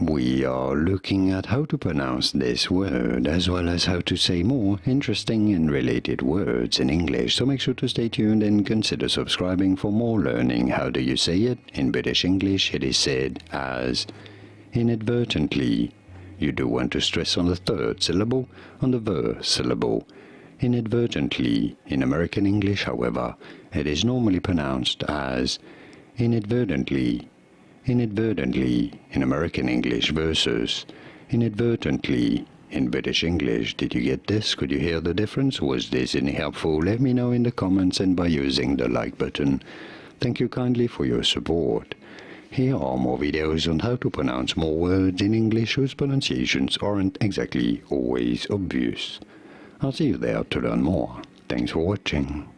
We are looking at how to pronounce this word, as well as how to say more interesting and related words in English, so make sure to stay tuned and consider subscribing for more learning. How do you say it? In British English, it is said as inadvertently. You do want to stress on the third syllable, on the ver syllable. Inadvertently. In American English, however, it is normally pronounced as inadvertently. Inadvertently in American English versus inadvertently in British English. Did you get this? Could you hear the difference? Was this any helpful? Let me know in the comments and by using the like button. Thank you kindly for your support. Here are more videos on how to pronounce more words in English whose pronunciations aren't exactly always obvious. I'll see you there to learn more. Thanks for watching.